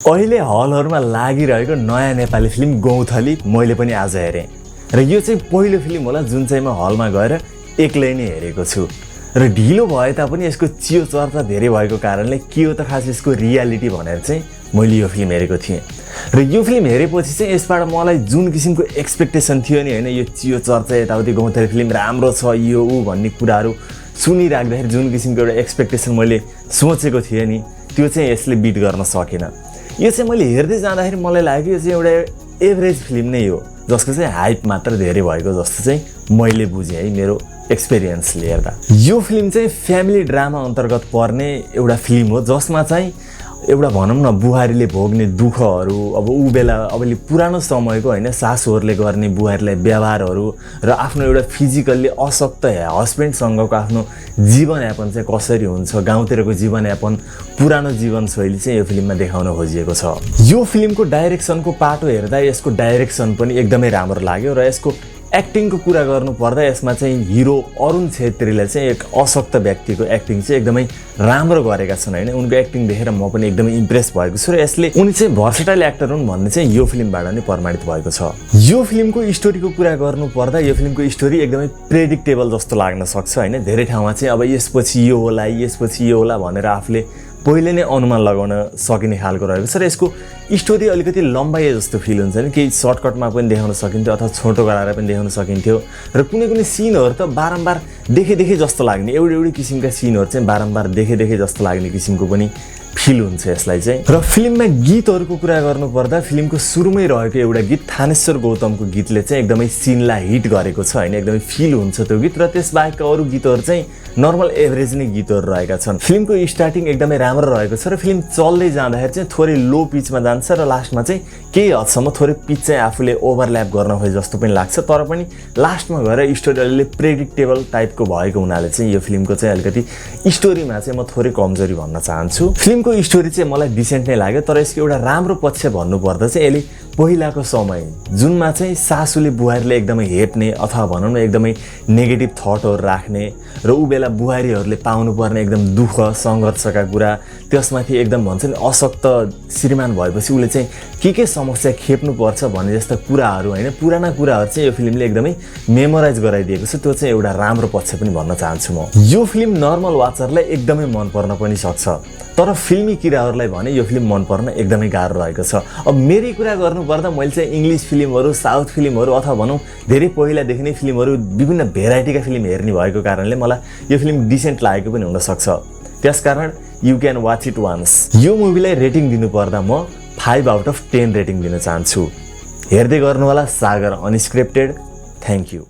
अहिले हलहरुमा लागिरहेको नयाँ नेपाली फिल्म गौँथली मैले पनि आज हेरेँ र यो चाहिँ पहिलो फिल्म होला जुन चाहिँ म हलमा गएर एक्लै नै हेरेको छु र ढिलो भए तापनि यसको चियो चर्चा धेरै भएको कारणले के हो त खास यसको रियालिटी भनेर चाहिँ मैले यो फिल्म हेरेको थिएँ र यो फिल्म हेरेपछि चाहिँ यसबाट मलाई जुन किसिमको एक्सपेक्टेसन थियो नि हैन यो चियो चर्चा यताउति गौँथली फिल्म राम्रो छ यो उ भन्ने कुराहरू सुनिराख्दाखेरि जुन किसिमको एउटा एक्सपेक्टेसन मैले सोचेको थिएँ नि त्यो चाहिँ यसले बिट गर्न सकेन। यो चाहिँ मैले हेर्दै जाँदाखेरि मलाई लाग्यो यो चाहिँ एउटा एभरेज फिल्म नै हो जसको चाहिँ हाइप मात्र धेरै भएको जस्तो चाहिँ मैले बुझेँ है मेरो एक्सपिरियन्सले हेर्दा। यो फिल्म चाहिँ फ्यामिली ड्रामा अन्तर्गत पर्ने एउटा फिल्म हो जसमा चाहिँ एउटा भनौँ न बुहारीले भोग्ने दुःखहरू अब ऊ बेला अब पुरानो समयको हैन सासूहरूले गर्ने बुहारीलाई व्यवहारहरू र आफ्नो एउटा फिजिकल्ली अशक्त हस्बेन्डसँगको आफ्नो जीवनयापन चाहिँ कसरी हुन्छ गाउँतिरको जीवनयापन पुरानो जीवनशैली चाहिँ यो फिल्ममा देखाउन खोजिएको छ। यो फिल्मको डाइरेक्सनको पाटो हेर्दा यसको डाइरेक्सन पनि एकदमै राम्रो लाग्यो र यसको एक्टिङको कुरा गर्नु पर्दा यसमा चाहिँ हिरो अरुण छेत्रीले चाहिँ एक अशक्त व्यक्तिको एक्टिङ चाहिँ एकदमै राम्रो गरेका छन् हैन। उनको एक्टिङ देखेर म पनि एकदमै इम्प्रेस भएको छु र यसले उनी चाहिँ भर्सेटाइल एक्टर हुन् भन्ने चाहिँ यो फिल्मबाट नै प्रमाणित भएको छ। यो फिल्मको स्टोरीको कुरा गर्नु पर्दा यो फिल्मको स्टोरी एकदमै प्रेडिक्टेबल जस्तो लाग्न सक्छ हैन। धेरै ठाउँमा चाहिँ अब यसपछि यो होला भनेर आफूले पहिले नै अनुमान लगाउन सकिने खालको रहेको छ र यसको स्टोरी अलिकति लम्बाइए जस्तो फिल हुन्छ नि। केही सर्टकटमा पनि देखाउन सकिन्थ्यो अथवा छोटो गराएर पनि देखाउन सकिन्थ्यो र कुनै सिनहरू त बारम्बार देखे जस्तो लाग्ने एउटै किसिमका सिनहरू चाहिँ बारम्बार देखे जस्तो लाग्ने किसिमको पनि फिल हुन्छ यसलाई चाहिँ। र फिल्ममा गीतहरूको कुरा गर्नु पर्दा फिल्मको सुरुमै रहेको एउटा गीत थानेश्वर गौतमको गीतले चाहिँ एकदमै सिनलाई हिट गरेको छ हैन। एकदमै फिल हुन्छ त्यो गीत र त्यसबाहेकका अरू गीतहरू चाहिँ नर्मल एभरेज नै गीतहरू रहेका छन्। फिल्मको स्टार्टिङ एकदमै राम्रो रहेको छ र फिल्म चल्दै जाँदाखेरि चाहिँ थोरै लो पिचमा जान्छ र लास्टमा चाहिँ केही हदसम्म थोरै पिच चाहिँ आफूले ओभरल्याप गर्न खोजे जस्तो पनि लाग्छ तर पनि लास्टमा गएर स्टोरी अलि प्रेडिक्टेबल टाइपको भएको हुनाले चाहिँ यो फिल्मको चाहिँ अलिकति स्टोरीमा चाहिँ म थोरै कमजोरी भन्न चाहन्छु। फिल्मको स्टोरी चाहिँ मलाई डिसेन्ट नै लाग्यो तर यसको एउटा राम्रो पक्ष भन्नुपर्दा चाहिँ यसले पहिलाको समय जुनमा चाहिँ सासूले बुहारीले एकदमै हेप्ने अथवा भनौँ न एकदमै नेगेटिभ थटहरू राख्ने र ऊ बेला बुहारीहरूले पाउनुपर्ने एकदम दुःख सङ्घर्षका कुरा त्यसमाथि एकदम भन्छ नि अशक्त श्रीमान भएपछि उसले चाहिँ के समस्या खेप्नुपर्छ भन्ने जस्ता कुराहरू हैन पुराना कुराहरू चाहिँ यो फिल्मले एकदमै मेमोराइज गराइदिएको छ। त्यो चाहिँ एउटा राम्रो पक्ष पनि भन्न चाहन्छु म। यो फिल्म नर्मल वाचरलाई एकदमै मन पर्न पनि सक्छ तर फिल्मी किराहरूलाई भने यो फिल्म मन पर्न एकदमै गाह्रो रहेको छ। अब मेरै कुरा गर्नुपर्दा मैले चाहिँ इङ्ग्लिस फिल्महरू साउथ फिल्महरू अथवा भनौँ धेरै पहिलादेखि नै फिल्महरू विभिन्न भेराइटीका फिल्म हेर्ने भएको कारणले मलाई यो फिल्म डिसेन्ट लागेको पनि हुनसक्छ। त्यसकारण you can watch it once. यो मुभीलाई रेटिङ दिनुपर्दा म 5/10 रेटिङ दिन चाहन्छु। हेर्दै गर्नुहोला सागर अनस्क्रिप्टेड। Thank you.